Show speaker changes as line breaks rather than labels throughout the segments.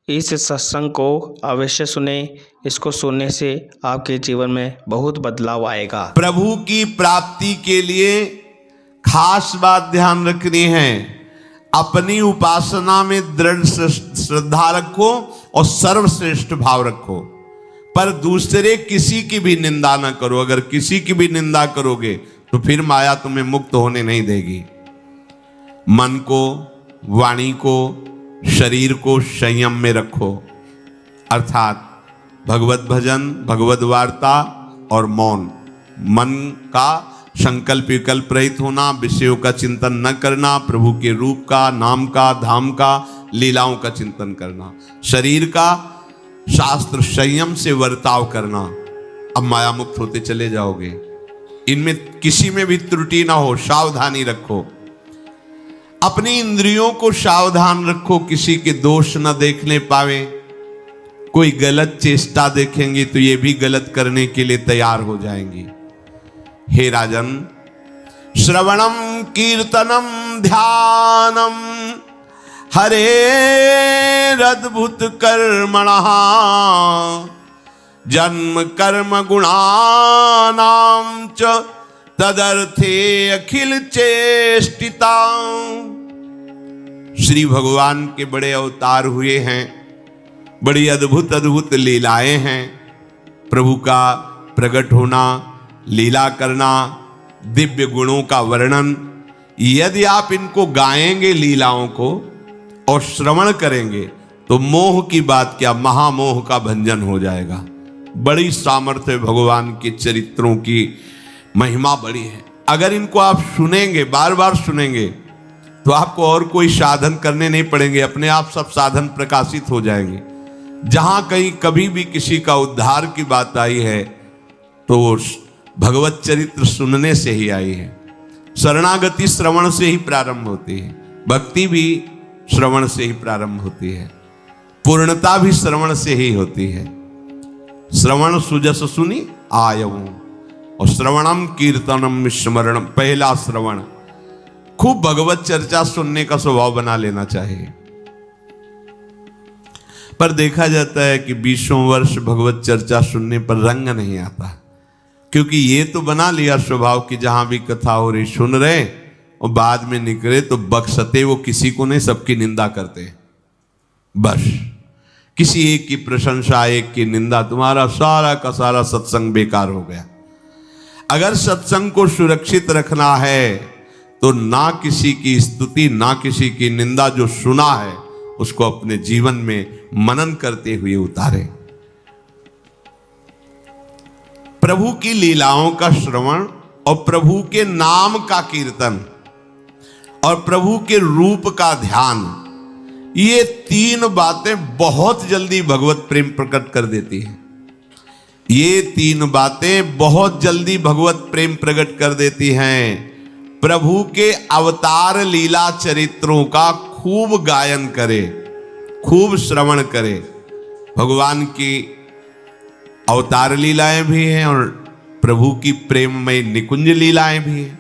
इस सत्संग को अवश्य सुने। इसको सुनने से आपके जीवन में बहुत बदलाव आएगा।
प्रभु की प्राप्ति के लिए खास बात ध्यान रखनी है, अपनी उपासना में दृढ़ श्रद्धा रखो और सर्वश्रेष्ठ भाव रखो, पर दूसरे किसी की भी निंदा न करो। अगर किसी की भी निंदा करोगे तो फिर माया तुम्हें मुक्त होने नहीं देगी। मन को, वाणी को, शरीर को संयम में रखो, अर्थात भगवत भजन, भगवत वार्ता और मौन। मन का संकल्प विकल्प रहित होना, विषयों का चिंतन न करना, प्रभु के रूप का, नाम का, धाम का, लीलाओं का चिंतन करना। शरीर का शास्त्र संयम से वर्ताव करना। अब माया मुक्त होते चले जाओगे। इनमें किसी में भी त्रुटि ना हो, सावधानी रखो। अपनी इंद्रियों को सावधान रखो, किसी के दोष न देखने पावे। कोई गलत चेष्टा देखेंगे तो ये भी गलत करने के लिए तैयार हो जाएंगी। हे राजन, श्रवणम कीर्तनम ध्यानम हरेरद्भुत कर्मणः जन्म कर्म गुणानां च तदर्थे अखिल चेष्टिता। श्री भगवान के बड़े अवतार हुए हैं, बड़ी अद्भुत अद्भुत लीलाएं हैं। प्रभु का प्रकट होना, लीला करना, दिव्य गुणों का वर्णन। यदि आप इनको गाएंगे, लीलाओं को, और श्रवण करेंगे तो मोह की बात क्या, महामोह का भंजन हो जाएगा। बड़ी सामर्थ्य भगवान के चरित्रों की, महिमा बड़ी है। अगर इनको आप सुनेंगे, बार बार सुनेंगे, तो आपको और कोई साधन करने नहीं पड़ेंगे, अपने आप सब साधन प्रकाशित हो जाएंगे। जहां कहीं कभी भी किसी का उद्धार की बात आई है तो भगवत चरित्र सुनने से ही आई है। शरणागति श्रवण से ही प्रारंभ होती है, भक्ति भी श्रवण से ही प्रारंभ होती है, पूर्णता भी श्रवण से ही होती है। श्रवण सुजस सुनी आयऊ, और श्रवणम कीर्तनम स्मरणम। पहला श्रवण, खूब भगवत चर्चा सुनने का स्वभाव बना लेना चाहिए। पर देखा जाता है कि 20 वर्ष भगवत चर्चा सुनने पर रंग नहीं आता, क्योंकि ये तो बना लिया स्वभाव कि जहां भी कथा हो रही सुन रहे, और बाद में निकले तो बख्शते वो किसी को नहीं, सबकी निंदा करते। बस किसी एक की प्रशंसा, एक की निंदा, तुम्हारा सारा का सारा सत्संग बेकार हो गया। अगर सत्संग को सुरक्षित रखना है तो ना किसी की स्तुति, ना किसी की निंदा, जो सुना है उसको अपने जीवन में मनन करते हुए उतारे। प्रभु की लीलाओं का श्रवण और प्रभु के नाम का कीर्तन और प्रभु के रूप का ध्यान, ये तीन बातें बहुत जल्दी भगवत प्रेम प्रकट कर देती हैं। ये तीन बातें बहुत जल्दी भगवत प्रेम प्रकट कर देती हैं। प्रभु के अवतार लीला चरित्रों का खूब गायन करे, खूब श्रवण करे। भगवान की अवतार लीलाएं भी हैं और प्रभु की प्रेममय निकुंज लीलाएं भी हैं।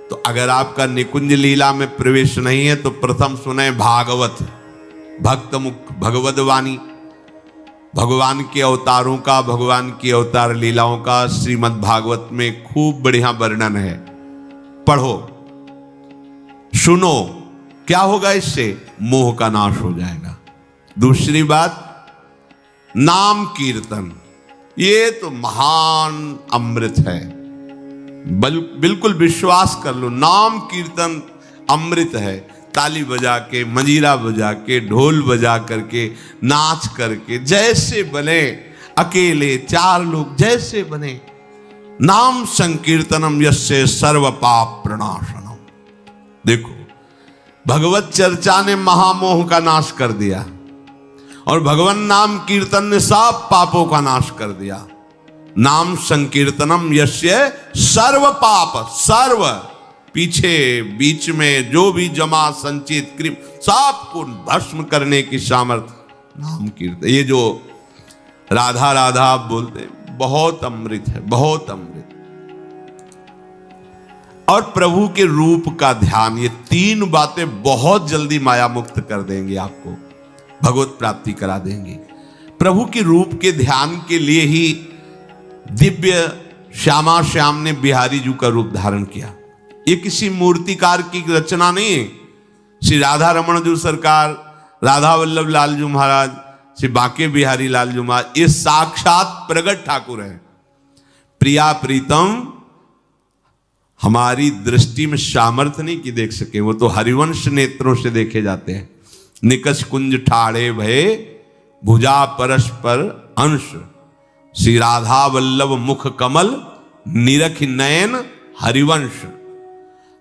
तो अगर आपका निकुंज लीला में प्रवेश नहीं है तो प्रथम सुने भागवत, भक्त मुख भगवद वाणी। भगवान के अवतारों का, भगवान की अवतार लीलाओं का श्रीमद् भागवत में खूब बढ़िया वर्णन है। पढ़ो, सुनो, क्या होगा इससे? मोह का नाश हो जाएगा। दूसरी बात, नाम कीर्तन, ये तो महान अमृत है। बिल्कुल विश्वास कर लो, नाम कीर्तन अमृत है। ताली बजा के, मंजीरा बजा के, ढोल बजा करके, नाच करके, जैसे बने, अकेले, चार लोग, जैसे बने। नाम संकीर्तनम यस्य सर्व पाप प्रणाशनम। देखो, भगवत चर्चा ने महामोह का नाश कर दिया और भगवान नाम कीर्तन ने सब पापों का नाश कर दिया। नाम संकीर्तनम यस्य सर्व पाप, सर्व, पीछे बीच में जो भी जमा संचित कृप, सबको भस्म करने की सामर्थ्य नाम कीर्तन। ये जो राधा राधा आप बोलते, बहुत अमृत है, बहुत अमृत। और प्रभु के रूप का ध्यान, ये तीन बातें बहुत जल्दी माया मुक्त कर देंगी आपको। भगवत प्राप्ति करा देंगे। प्रभु के रूप के ध्यान के लिए ही दिव्य श्यामा श्याम ने बिहारी जी का रूप धारण किया। ये किसी मूर्तिकार की रचना नहीं है। श्री राधा रमण जी सरकार, राधा वल्लभ लाल जी महाराज, श्री बांके बिहारी लाल जी महाराज, ये साक्षात प्रगट ठाकुर है। प्रिया प्रीतम हमारी दृष्टि में सामर्थ्य नहीं कि देख सके, वो तो हरिवंश नेत्रों से देखे जाते हैं। निकष कुंज ठाड़े भये भुजा परस्पर अंश, श्री राधा वल्लभ मुख कमल निरख नयन हरिवंश।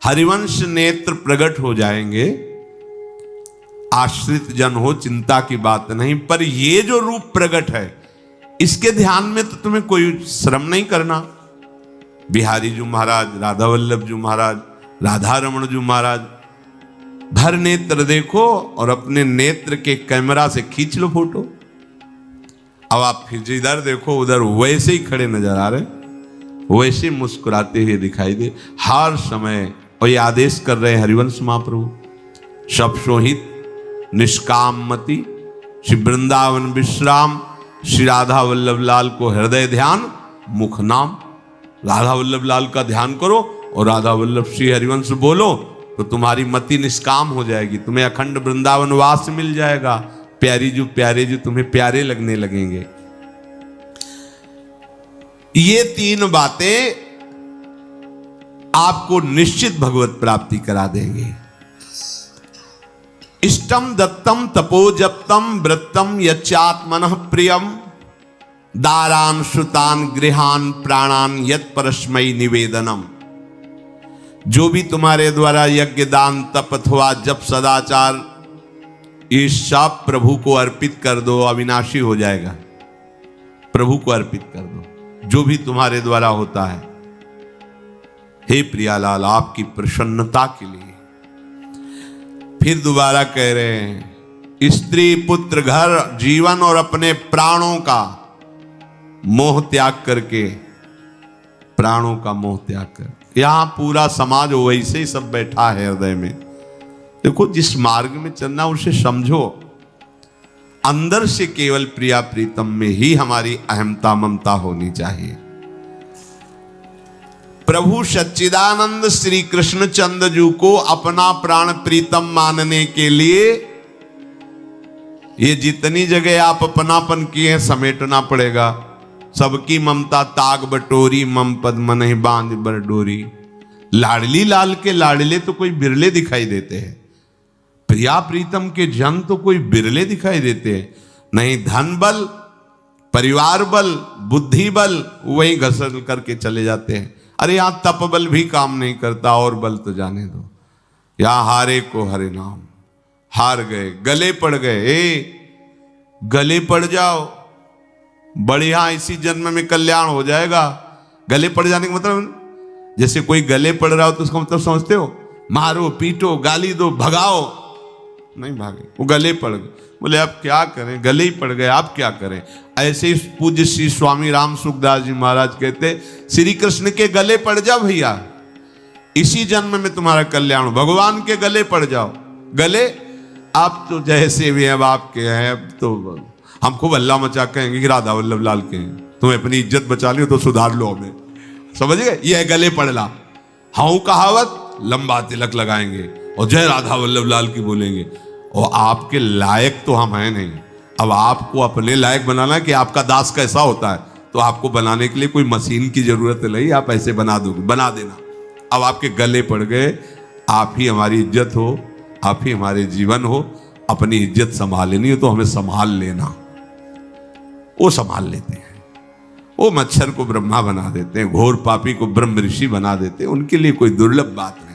हरिवंश नेत्र प्रकट हो जाएंगे, आश्रित जन हो चिंता की बात नहीं। पर ये जो रूप प्रकट है, इसके ध्यान में तो तुम्हें कोई श्रम नहीं करना। बिहारी जी महाराज, राधा वल्लभ जी महाराज, राधा रमण जी महाराज, भर नेत्र देखो और अपने नेत्र के कैमरा से खींच लो फोटो। अब आप फिर जिधर देखो उधर वैसे ही खड़े नजर आ रहे, वैसे मुस्कुराते हुए दिखाई दे हर समय। और ये आदेश कर रहे हैं हरिवंश महाप्रभु, सब सोहित निष्काम मति, श्री वृंदावन विश्राम, श्री राधा वल्लभ लाल को हृदय ध्यान मुख नाम। राधा वल्लभ लाल का ध्यान करो और राधा वल्लभ श्री हरिवंश बोलो तो तुम्हारी मति निष्काम हो जाएगी, तुम्हें अखंड वृंदावन वास मिल जाएगा। प्यारे जो तुम्हें प्यारे लगने लगेंगे। ये तीन बातें आपको निश्चित भगवत प्राप्ति करा देंगे। इष्टम दत्तम तपोजप्तम वृत्तम यच्चात्मनः प्रियम, दारान श्रुतान गृहान प्राणान यत् परस्मै निवेदनम। जो भी तुम्हारे द्वारा यज्ञ दान तप अथवा जप सदाचार, ये सब प्रभु को अर्पित कर दो, अविनाशी हो जाएगा। प्रभु को अर्पित कर दो जो भी तुम्हारे द्वारा होता है। हे प्रियालाल, आपकी प्रसन्नता के लिए। फिर दोबारा कह रहे हैं, स्त्री पुत्र घर जीवन और अपने प्राणों का मोह त्याग करके, प्राणों का मोह त्याग कर। यहां पूरा समाज वैसे ही सब बैठा है हृदय में। देखो, जिस मार्ग में चलना उसे समझो। अंदर से केवल प्रिया प्रीतम में ही हमारी अहमता ममता होनी चाहिए। प्रभु सच्चिदानंद श्री कृष्ण चंद्र जी को अपना प्राण प्रीतम मानने के लिए ये जितनी जगह आप अपनापन किए समेटना पड़ेगा। सबकी ममता ताग बटोरी, मम पद मन ही बांध बरडोरी। लाडली लाल के लाडले तो कोई बिरले दिखाई देते हैं, प्रिया प्रीतम के जन तो कोई बिरले दिखाई देते हैं। नहीं धन बल, परिवार बल, बुद्धि बल वही घसल करके चले जाते हैं। अरे यहां तप बल भी काम नहीं करता, और बल तो जाने दो। यहां हारे को हरे नाम, हार गए, गले पड़ गए। गले पड़ जाओ, बढ़िया इसी जन्म में कल्याण हो जाएगा। गले पड़ जाने का मतलब, जैसे कोई गले पड़ रहा हो तो उसका मतलब समझते हो, मारो पीटो गाली दो भगाओ। नहीं भागे, वो गले पड़ गए। बोले अब क्या करें, गले ही पड़ गए, आप क्या करें। ऐसे ही पूज्य श्री स्वामी राम सुखदास जी महाराज कहते, श्री कृष्ण के गले पड़ जाओ भैया, इसी जन्म में तुम्हारा कल्याण। भगवान के गले पड़ जाओ। गले आप तो जैसे भी अब आपके हैं, अब तो हम खूब अल्लाह मचा कहेंगे कि राधा वल्लभ लाल के हैं, तुम्हें अपनी इज्जत बचा ली तो सुधार लो हमें, समझ गए। ये गले पड़ला, हाउ कहावत लंबा तिलक लगाएंगे और जय राधा वल्लभ लाल की बोलेंगे। और आपके लायक तो हम हैं नहीं। अब आपको अपने लायक बनाना कि आपका दास कैसा होता है, तो आपको बनाने के लिए कोई मशीन की जरूरत नहीं, आप ऐसे बना दोगे, बना देना। अब आपके गले पड़ गए, आप ही हमारी इज्जत हो, आप ही हमारे जीवन हो। अपनी इज्जत संभालनी हो तो हमें संभाल लेना। वो संभाल लेते हैं। वो मच्छर को ब्रह्मा बना देते हैं, घोर पापी को ब्रह्म ऋषि बना देते हैं। उनके लिए कोई दुर्लभ बात नहीं।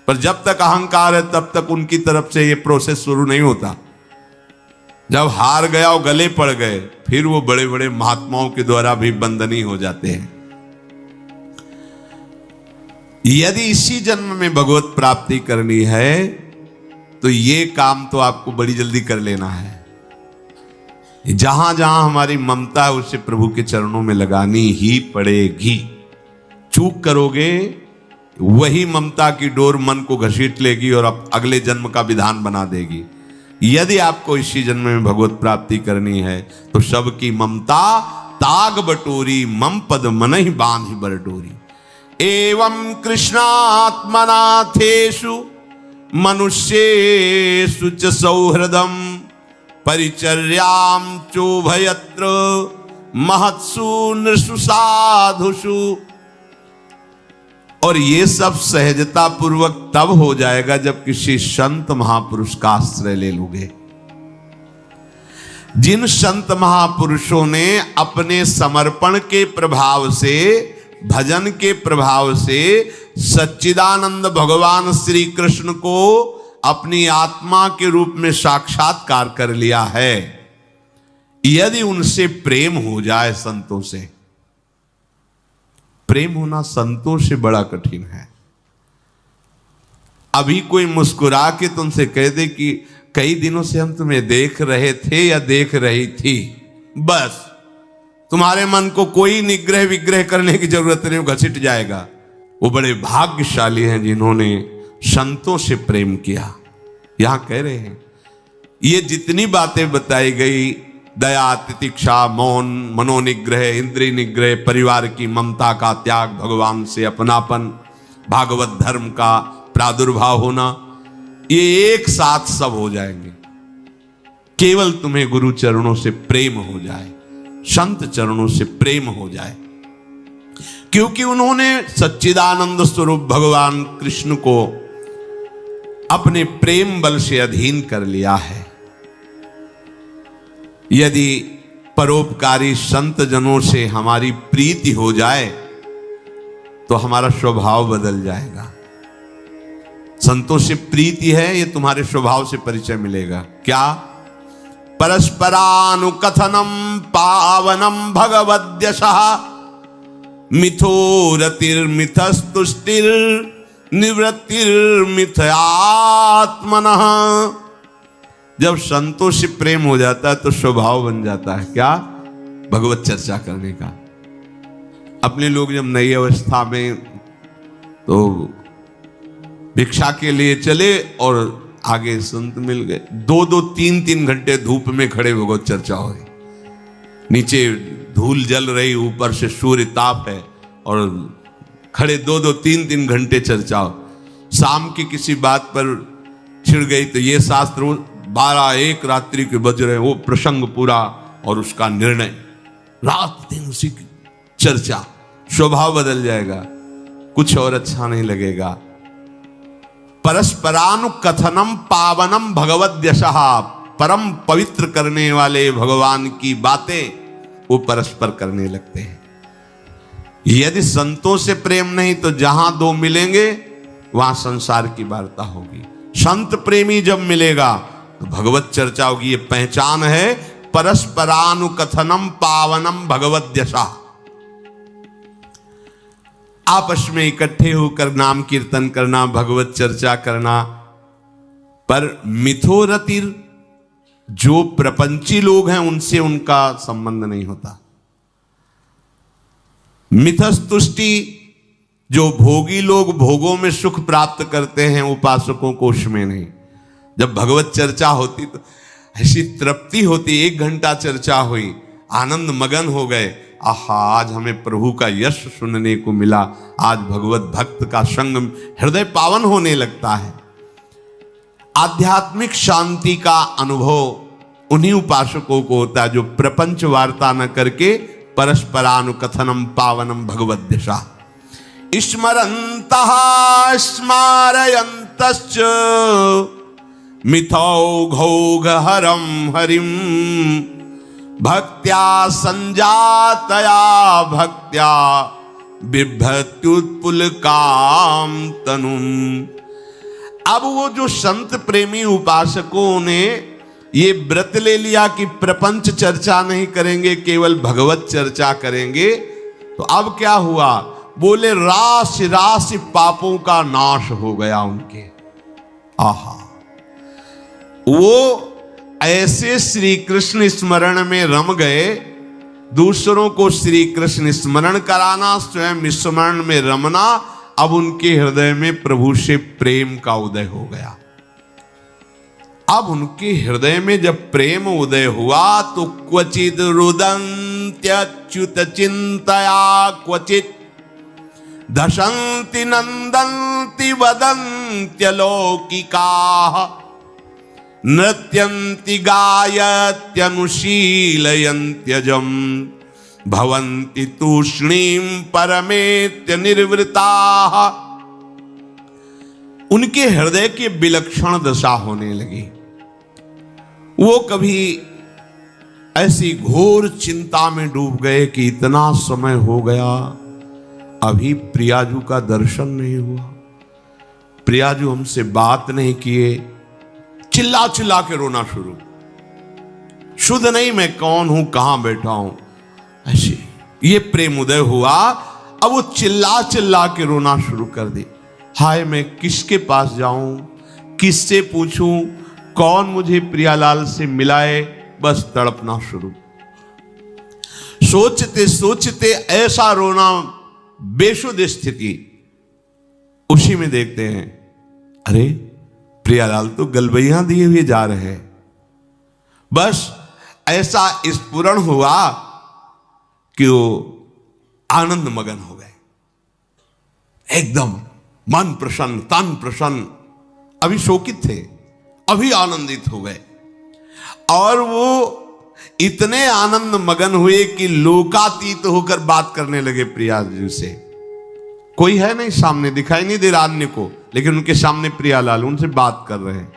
पर जब तक अहंकार है तब तक उनकी तरफ से ये प्रोसेस शुरू नहीं होता। जब हार गया और गले पड़ गए, फिर वो बड़े बड़े महात्माओं के द्वारा भी बंदनी हो जाते हैं। यदि इसी जन्म में भगवत प्राप्ति करनी है तो ये काम तो आपको बड़ी जल्दी कर लेना है। जहां जहां हमारी ममता है उसे प्रभु के चरणों में लगानी ही पड़ेगी। चूक करोगे, वही ममता की डोर मन को घसीट लेगी और अब अगले जन्म का विधान बना देगी। यदि आपको इसी जन्म में भगवत प्राप्ति करनी है तो सबकी ममता ताग बटोरी, मम पद मनहि बांधि बरडोरी। एवं कृष्णात्मनाथेषु मनुष्येषु च सौहृदम परिचर्यां चोभयत्र महत्सु नृषु साधुषु। और ये सब सहजता पूर्वक तब हो जाएगा जब किसी संत महापुरुष का आश्रय ले लोगे। जिन संत महापुरुषों ने अपने समर्पण के प्रभाव से, भजन के प्रभाव से सच्चिदानंद भगवान श्री कृष्ण को अपनी आत्मा के रूप में साक्षात्कार कर लिया है, यदि उनसे प्रेम हो जाए, संतों से प्रेम होना संतों से बड़ा कठिन है। अभी कोई मुस्कुरा के तुमसे कह दे कि कई दिनों से हम तुम्हें देख रहे थे या देख रही थी, बस तुम्हारे मन को कोई निग्रह विग्रह करने की जरूरत नहीं, घसीट जाएगा। वो बड़े भाग्यशाली हैं जिन्होंने संतों से प्रेम किया। यहां कह रहे हैं ये जितनी बातें बताई गई, दया, तितिक्षा, मौन, मनोनिग्रह, इंद्रिय निग्रह, परिवार की ममता का त्याग, भगवान से अपनापन, भागवत धर्म का प्रादुर्भाव होना, ये एक साथ सब हो जाएंगे केवल तुम्हें गुरु चरणों से प्रेम हो जाए, संत चरणों से प्रेम हो जाए। क्योंकि उन्होंने सच्चिदानंद स्वरूप भगवान कृष्ण को अपने प्रेम बल से अधीन कर लिया है। यदि परोपकारी संत जनों से हमारी प्रीति हो जाए तो हमारा स्वभाव बदल जाएगा। संतों से प्रीति है, ये तुम्हारे स्वभाव से परिचय मिलेगा। क्या? परस्परानुकथनम पावनम भगवद्यशः मिथो रतिर्मिथस्तुष्टिर निवृत्तिर्मिथयात्मनः। जब संतों से प्रेम हो जाता है तो स्वभाव बन जाता है क्या? भगवत चर्चा करने का। अपने लोग जब नई अवस्था में तो भिक्षा के लिए चले और आगे संत मिल गए, 2-2, 3-3 घंटे धूप में खड़े भगवत चर्चा हो रही, नीचे धूल जल रही, ऊपर से सूर्य ताप है और खड़े 2-2, 3-3 घंटे चर्चा हो। शाम की किसी बात पर छिड़ गई तो ये शास्त्र 12-1 रात्रि के बज रहे, वो प्रसंग पूरा और उसका निर्णय, रात दिन उसी की चर्चा। स्वभाव बदल जाएगा, कुछ और अच्छा नहीं लगेगा। परस्परानुकथनम पावनम भगवद्यशः, परम पवित्र करने वाले भगवान की बातें वो परस्पर करने लगते हैं। यदि संतों से प्रेम नहीं तो जहां दो मिलेंगे वहां संसार की वार्ता होगी। संत प्रेमी जब मिलेगा तो भगवत चर्चा होगी। ये पहचान है परस्परानुकथनम पावनम भगवद्यशः। आपस में इकट्ठे होकर नाम कीर्तन करना, भगवत चर्चा करना। पर मिथोरतिर, जो प्रपंची लोग हैं उनसे उनका संबंध नहीं होता। मिथस्तुष्टि, जो भोगी लोग भोगों में सुख प्राप्त करते हैं, उपासकों को उसमें नहीं। जब भगवत चर्चा होती तो ऐसी तृप्ति होती, 1 घंटा चर्चा हुई, आनंद मगन हो गए, आहा आज हमें प्रभु का यश सुनने को मिला, आज भगवत भक्त का संग, हृदय पावन होने लगता है। आध्यात्मिक शांति का अनुभव उन्हीं उपासकों को होता है जो प्रपंच वार्ता न करके परस्परानुकथनम पावनम भगवद्यशः स्मरन्तः स्मारयन्तश्च मिथौघौघहरं हरिं भक्त्या संजातया भक्त्या बिभ्रत्युत्पुलकां तनुम्। अब वो जो संत प्रेमी उपासकों ने ये व्रत ले लिया कि प्रपंच चर्चा नहीं करेंगे, केवल भगवत चर्चा करेंगे, तो अब क्या हुआ? बोले राशि राशि पापों का नाश हो गया उनके। आहा, वो ऐसे श्री कृष्ण स्मरण में रम गए, दूसरों को श्री कृष्ण स्मरण कराना, स्वयं स्मरण में रमना। अब उनके हृदय में प्रभु से प्रेम का उदय हो गया। अब उनके हृदय में जब प्रेम उदय हुआ तो क्वचित रुदन्त्यच्युत चिंतया क्वचित दशन्ति नंदन्ति वदन्त्यलौकिकाः नृत्यन्ति गायत्यनुशीलयन्त्यजम् भवन्ति तूष्णीं परमेत्य निर्वृताः। उनके हृदय की विलक्षण दशा होने लगी। वो कभी ऐसी घोर चिंता में डूब गए कि इतना समय हो गया, अभी प्रियाजू का दर्शन नहीं हुआ, प्रियाजू हमसे बात नहीं किए। चिल्ला चिल्ला के रोना शुरू, शुद्ध नहीं मैं कौन हूं, कहां बैठा हूं, ऐसे ये प्रेम उदय हुआ। अब वो चिल्ला चिल्ला के रोना शुरू कर दे। हाय मैं किसके पास जाऊं, किससे पूछूं, कौन मुझे प्रियालाल से मिलाए, बस तड़पना शुरू। सोचते सोचते ऐसा रोना, बेशुद्ध स्थिति। उसी में देखते हैं अरे प्रियालाल तो गलबैया दिए हुए जा रहे हैं। बस ऐसा स्फुरण हुआ कि वो आनंद मगन हो गए, एकदम मन प्रसन्न, तन प्रसन्न। अभी शोकित थे, अभी आनंदित हो गए। और वो इतने आनंद मगन हुए कि लोकातीत होकर बात करने लगे प्रिया जी से। कोई है नहीं सामने, दिखाई नहीं दे रहा अन्य को, लेकिन उनके सामने प्रियालाल उनसे बात कर रहे हैं।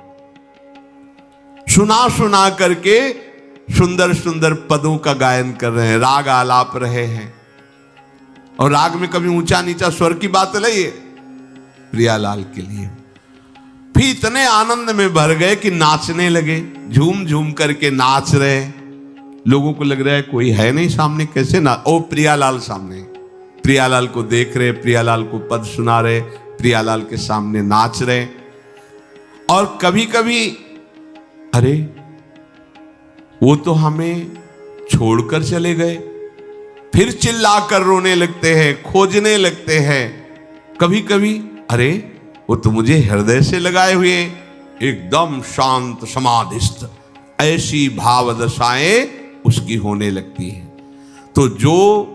सुना सुना करके सुंदर सुंदर पदों का गायन कर रहे हैं, राग आलाप रहे हैं। और राग में कभी ऊंचा नीचा स्वर की बात नहीं है प्रियालाल के लिए। फिर इतने आनंद में भर गए कि नाचने लगे, झूम झूम करके नाच रहे। लोगों को लग रहा है कोई है नहीं सामने, कैसे ना, ओ प्रियालाल सामने। प्रियालाल को देख रहे, प्रियालाल को पद सुना रहे, प्रियालाल के सामने नाच रहे। और कभी कभी अरे वो तो हमें छोड़कर चले गए, फिर चिल्लाकर रोने लगते हैं, खोजने लगते हैं। कभी कभी अरे वो तो मुझे हृदय से लगाए हुए, एकदम शांत समाधिस्थ, ऐसी भाव दशाएं उसकी होने लगती है। तो जो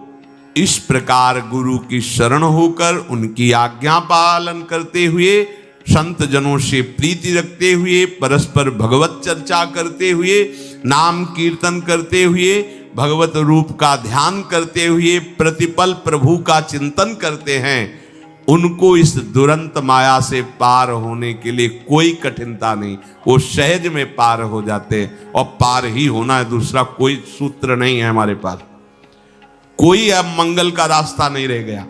इस प्रकार गुरु की शरण होकर उनकी आज्ञा पालन करते हुए, संत जनों से प्रीति रखते हुए, परस्पर भगवत चर्चा करते हुए, नाम कीर्तन करते हुए, भगवत रूप का ध्यान करते हुए, प्रतिपल प्रभु का चिंतन करते हैं, उनको इस दुरंत माया से पार होने के लिए कोई कठिनता नहीं, वो सहज में पार हो जाते। और पार ही होना है, दूसरा कोई सूत्र नहीं है हमारे पास। कोई अब मंगल का रास्ता नहीं रह गया।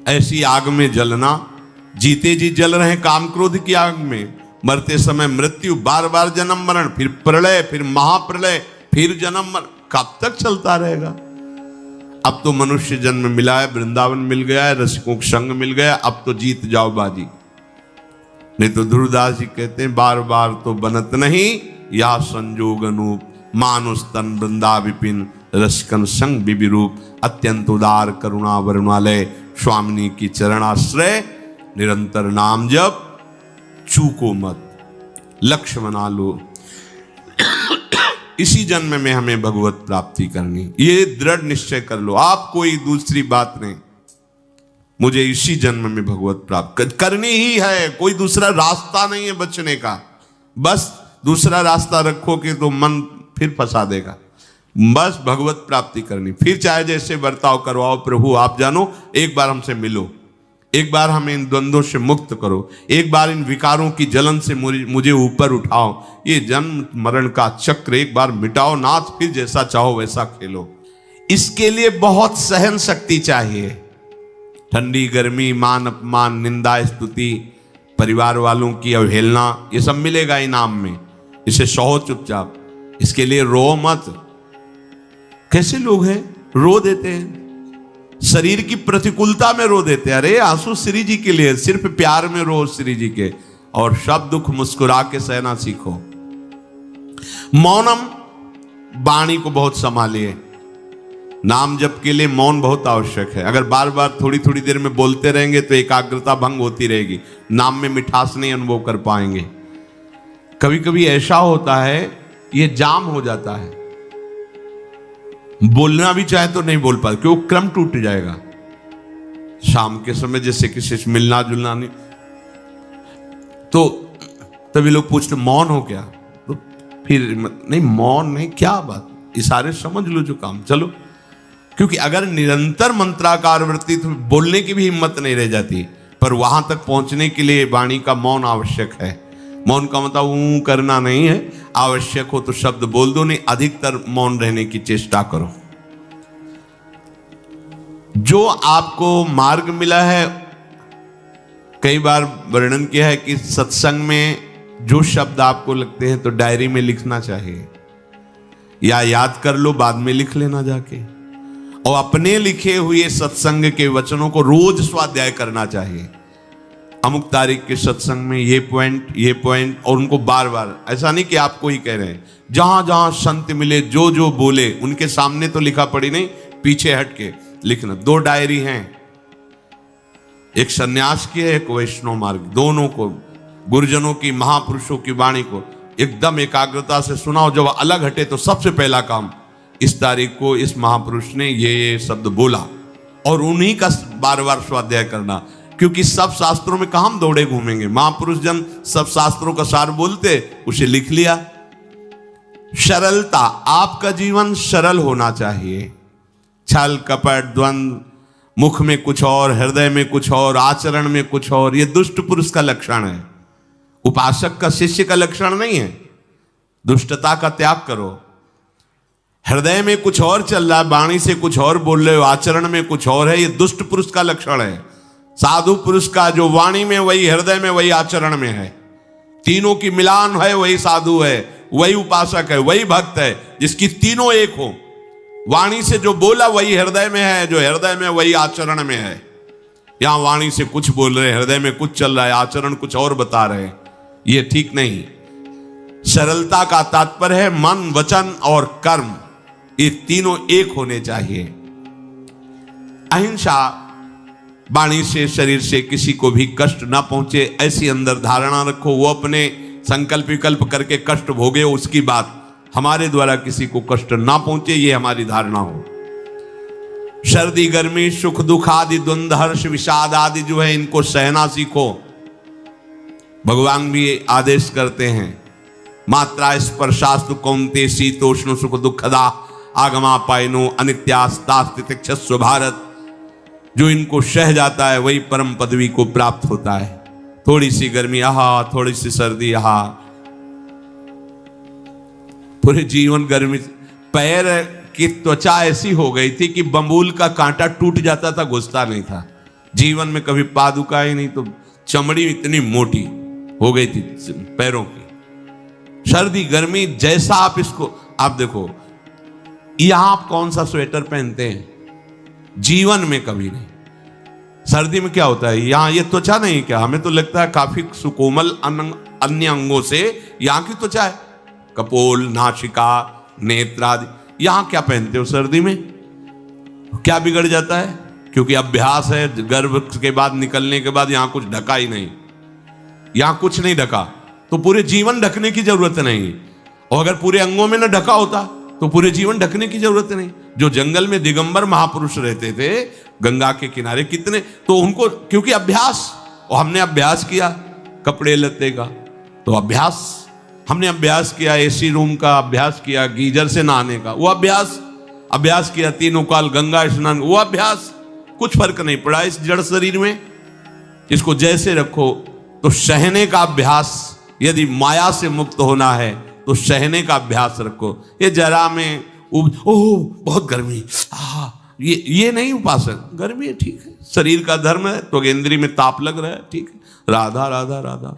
ऐसी आग में जलना, जीते जी जल रहे काम क्रोध की आग में, मरते समय मृत्यु, बार बार जन्म मरण, फिर प्रलय, फिर महाप्रलय, फिर जन्म मरण, कब तक चलता रहेगा। अब तो मनुष्य जन्म मिला है, वृंदावन मिल गया है, रसिकों का संग मिल गया, अब तो जीत जाओ बाजी। नहीं तो ध्रुवदास जी कहते हैं बार बार तो बनत नहीं, या संजोग अनूप, मानुष तन वृंदा विपिन, रसिकन संग विविरूप, अत्यंत उदार करुणा वरुणालय, स्वामिनी की चरणाश्रय, निरंतर नाम जप, चूको मत, लक्ष्य बना लो। इसी जन्म में हमें भगवत प्राप्ति करनी, ये दृढ़ निश्चय कर लो। आप कोई दूसरी बात नहीं, मुझे इसी जन्म में भगवत प्राप्त करनी ही है, कोई दूसरा रास्ता नहीं है बचने का। बस दूसरा रास्ता रखोगे तो मन फिर फंसा देगा। बस भगवत प्राप्ति करनी, फिर चाहे जैसे बर्ताव करवाओ, प्रभु आप जानो, एक बार हमसे मिलो, एक बार हमें इन द्वंद्वों से मुक्त करो, एक बार इन विकारों की जलन से मुझे ऊपर उठाओ, ये जन्म मरण का चक्र एक बार मिटाओ नाथ, फिर जैसा चाहो वैसा खेलो। इसके लिए बहुत सहन शक्ति चाहिए। ठंडी गर्मी, मान अपमान, निंदा स्तुति, परिवार वालों की अवहेलना, ये सब मिलेगा इनाम में। इसे सहो चुपचाप, इसके लिए रो मत। कैसे लोग हैं रो देते हैं, शरीर की प्रतिकूलता में रो देते हैं। अरे आंसू श्री जी के लिए, सिर्फ प्यार में रो श्री जी के, और सब दुख मुस्कुरा के सहना सीखो। मौनम, वाणी को बहुत संभालिए। नाम जप के लिए मौन बहुत आवश्यक है। अगर बार बार थोड़ी थोड़ी देर में बोलते रहेंगे तो एकाग्रता भंग होती रहेगी, नाम में मिठास नहीं अनुभव कर पाएंगे। कभी कभी ऐसा होता है ये जाम हो जाता है, बोलना भी चाहे तो नहीं बोल पाते क्योंकि क्रम टूट जाएगा। शाम के समय जैसे किसी से मिलना जुलना नहीं, तो तभी लोग पूछते मौन हो क्या, तो फिर नहीं मौन नहीं, क्या बात, इशारे समझ लो जो काम, चलो। क्योंकि अगर निरंतर मंत्राकार वृत्ति तो बोलने की भी हिम्मत नहीं रह जाती, पर वहां तक पहुंचने के लिए वाणी का मौन आवश्यक है। मौन का मतलब ऊ करना नहीं है, आवश्यक हो तो शब्द बोल दो, नहीं अधिकतर मौन रहने की चेष्टा करो। जो आपको मार्ग मिला है, कई बार वर्णन किया है कि सत्संग में जो शब्द आपको लगते हैं तो डायरी में लिखना चाहिए, या याद कर लो बाद में लिख लेना जाके, और अपने लिखे हुए सत्संग के वचनों को रोज स्वाध्याय करना चाहिए। अमुक तारीख के सत्संग में ये पॉइंट, और उनको बार बार, ऐसा नहीं कि आपको ही कह रहे हैं, जहां जहां संत मिले जो जो बोले उनके सामने तो लिखा पड़ी नहीं, पीछे हट के लिखना। 2 डायरी हैं, एक सन्यास की है, एक वैष्णव मार्ग, दोनों को गुरुजनों की, महापुरुषों की वाणी को एकदम एकाग्रता से सुनाओ। जब अलग हटे तो सबसे पहला काम, इस तारीख को इस महापुरुष ने ये शब्द बोला, और उन्हीं का बार बार स्वाध्याय करना। क्योंकि सब शास्त्रों में कहाँ हम दौड़े घूमेंगे, महापुरुष जन सब शास्त्रों का सार बोलते, उसे लिख लिया। सरलता, आपका जीवन सरल होना चाहिए। छल कपट द्वंद्व, मुख में कुछ और, हृदय में कुछ और, आचरण में कुछ और, ये दुष्ट पुरुष का लक्षण है, उपासक का, शिष्य का लक्षण नहीं है। दुष्टता का त्याग करो। हृदय में कुछ और चल रहा है, वाणी से कुछ और बोल रहे हो, आचरण में कुछ और है, ये दुष्ट पुरुष का लक्षण है। साधु पुरुष का जो वाणी में वही, हृदय में वही, आचरण में है, तीनों की मिलान है, वही साधु है, वही उपासक है, वही भक्त है, जिसकी तीनों एक हो। वाणी से जो बोला वही हृदय में है, जो हृदय में वही आचरण में है। यहां वाणी से कुछ बोल रहे, हृदय में कुछ चल रहा है, आचरण कुछ और बता रहे हैं, ये ठीक नहीं। सरलता का तात्पर्य है मन, वचन और कर्म, ये तीनों एक होने चाहिए। अहिंसा, वाणी से, शरीर से किसी को भी कष्ट ना पहुंचे, ऐसी अंदर धारणा रखो। वो अपने संकल्प विकल्प करके कष्ट भोगे, उसकी बात, हमारे द्वारा किसी को कष्ट ना पहुंचे, ये हमारी धारणा हो। सर्दी गर्मी, सुख दुख आदि, द्वंद्व हर्ष विषाद आदि जो है, इनको सहना सीखो। भगवान भी आदेश करते हैं, मात्रा स्पर्शास्तु कौन्ते शीतोष्ण सुख दुखदा आगमा पायनो अनित्यास्तास्तितिक्षस्व भारत। जो इनको सह जाता है वही परम पदवी को प्राप्त होता है। थोड़ी सी गर्मी आहा, थोड़ी सी सर्दी आहा, पूरे जीवन गर्मी। पैर की त्वचा ऐसी हो गई थी कि बंबूल का कांटा टूट जाता था, घुसता नहीं था। जीवन में कभी पादुका ही नहीं, तो चमड़ी इतनी मोटी हो गई थी पैरों की। सर्दी गर्मी जैसा आप इसको, आप देखो यहां आप कौन सा स्वेटर पहनते हैं, जीवन में कभी नहीं। सर्दी में क्या होता है, यहां ये त्वचा नहीं, क्या हमें तो लगता है काफी सुकोमल अन्य अंगों से यहां की त्वचा है, कपोल, नासिका, नेत्र आदि। यहां क्या पहनते हो सर्दी में, क्या बिगड़ जाता है? क्योंकि अभ्यास है, गर्भ के बाद निकलने के बाद यहां कुछ ढका ही नहीं, यहां कुछ नहीं ढका, तो पूरे जीवन ढकने की जरूरत नहीं। और अगर पूरे अंगों में न ढका होता तो पूरे जीवन ढकने की जरूरत नहीं। जो जंगल में दिगंबर महापुरुष रहते थे गंगा के किनारे, कितने, तो उनको क्योंकि अभ्यास, और हमने अभ्यास किया कपड़े लत्ते का, तो अभ्यास, हमने अभ्यास किया एसी रूम का, अभ्यास किया गीजर से नहाने का, वो अभ्यास किया तीनों काल गंगा स्नान, वो अभ्यास, कुछ फर्क नहीं पड़ा इस जड़ शरीर में। इसको जैसे रखो। तो सहने का अभ्यास, यदि माया से मुक्त होना है तो सहने का अभ्यास रखो। ये जरा में ओह बहुत गर्मी, ये नहीं उपासक, गर्मी है ठीक है, शरीर का धर्म है, तो इंद्री में ताप लग रहा है ठीक है, राधा राधा राधा।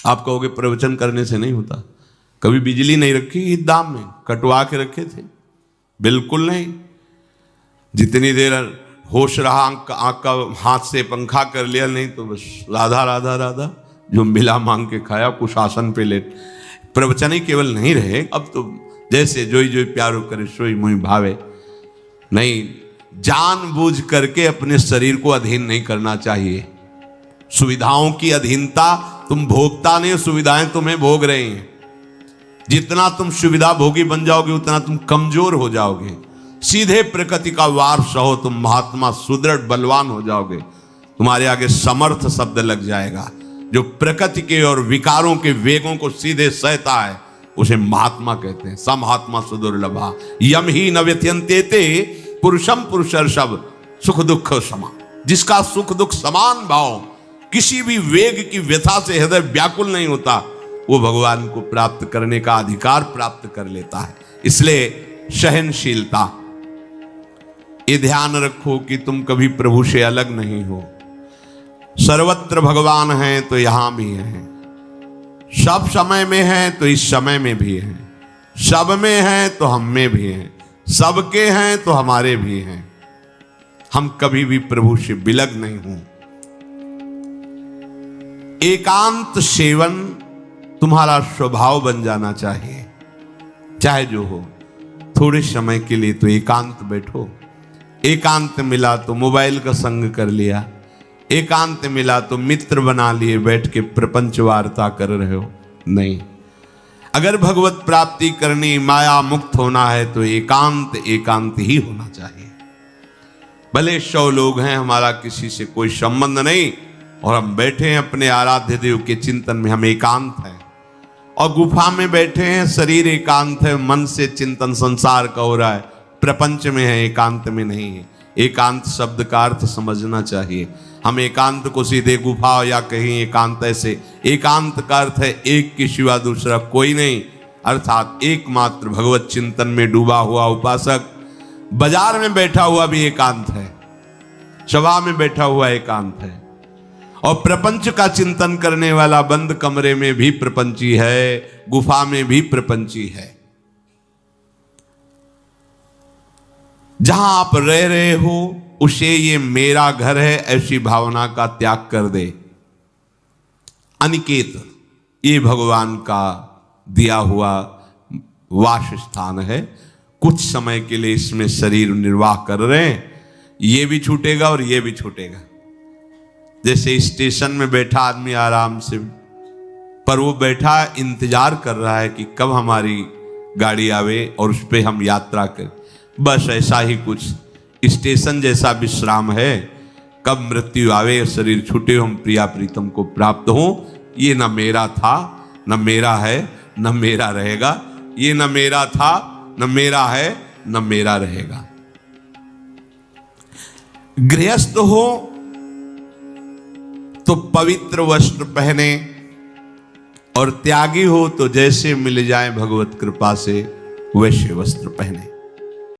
आप कहोगे प्रवचन करने से नहीं होता। कभी बिजली नहीं रखी ईद दाम में, कटवा के रखे थे? बिल्कुल नहीं। जितनी देर होश रहा, आंख का हाथ से पंखा कर लिया, नहीं तो बस राधा राधा राधा, जो मिला मांग के खाया, कुछ आसन पे लेट। प्रवचन ही केवल नहीं रहे, अब तो जैसे जोई जोई प्यारो करे सोई मोहि भावे। नहीं, जानबूझ करके अपने शरीर को अधीन नहीं करना चाहिए। सुविधाओं की अधीनता तुम भोगता नहीं, सुविधाएं तुम्हें भोग रही हैं। जितना तुम सुविधा भोगी बन जाओगे उतना तुम कमजोर हो जाओगे। सीधे प्रकृति का वार सहो, तुम महात्मा सुदृढ़ बलवान हो जाओगे। तुम्हारे आगे समर्थ शब्द लग जाएगा। जो प्रकृति के और विकारों के वेगों को सीधे सहता है उसे महात्मा कहते हैं। समहात्मा सुदुर्लभा यम ही न व्यत्यंतेते पुरुषम पुरुषर्षभ सुख दुख समा। जिसका सुख दुख समान भाव, किसी भी वेग की व्यथा से हृदय व्याकुल नहीं होता, वो भगवान को प्राप्त करने का अधिकार प्राप्त कर लेता है। इसलिए सहनशीलता, ये ध्यान रखो कि तुम कभी प्रभु से अलग नहीं हो। सर्वत्र भगवान हैं तो यहां भी हैं, सब समय में हैं तो इस समय में भी हैं, सब में हैं तो हम में भी हैं, सबके हैं तो हमारे भी हैं। हम कभी भी प्रभु से बिलग नहीं हूं। एकांत सेवन तुम्हारा स्वभाव बन जाना चाहिए। चाहे जो हो, थोड़े समय के लिए तो एकांत बैठो। एकांत मिला तो मोबाइल का संग कर लिया, एकांत मिला तो मित्र बना लिए, बैठ के प्रपंच वार्ता कर रहे हो। नहीं, अगर भगवत प्राप्ति करनी, माया मुक्त होना है तो एकांत एकांत ही होना चाहिए। भले 100 लोग हैं, हमारा किसी से कोई संबंध नहीं, और हम बैठे हैं अपने आराध्य देव के चिंतन में, हम एकांत हैं। और गुफा में बैठे हैं, शरीर एकांत है, मन से चिंतन संसार का हो रहा है, प्रपंच में है, एकांत में नहीं है। एकांत शब्द का अर्थ समझना चाहिए। हम एकांत को सीधे गुफा या कहीं एकांत ऐसे, एकांत का अर्थ है एक के सिवा दूसरा कोई नहीं, अर्थात एकमात्र भगवत चिंतन में डूबा हुआ उपासक। बाजार में बैठा हुआ भी एकांत है, सभा में बैठा हुआ एकांत है, और प्रपंच का चिंतन करने वाला बंद कमरे में भी प्रपंची है, गुफा में भी प्रपंची है। जहां आप रह रहे हो उसे ये मेरा घर है ऐसी भावना का त्याग कर दे। अनिकेत ये भगवान का दिया हुआ वास स्थान है। कुछ समय के लिए इसमें शरीर निर्वाह कर रहे हैं, ये भी छूटेगा और ये भी छूटेगा। जैसे स्टेशन में बैठा आदमी आराम से, पर वो बैठा इंतजार कर रहा है कि कब हमारी गाड़ी आवे और उस पर हम यात्रा करें। बस ऐसा ही कुछ स्टेशन जैसा विश्राम है। कब मृत्यु आवे, शरीर छूटे, हम प्रिया प्रीतम को प्राप्त हो। ये न मेरा था, न मेरा है, न मेरा रहेगा। ये न मेरा था, न मेरा है, न मेरा रहेगा। गृहस्थ हो तो पवित्र वस्त्र पहने, और त्यागी हो तो जैसे मिल जाए भगवत कृपा से वैसे वस्त्र पहने।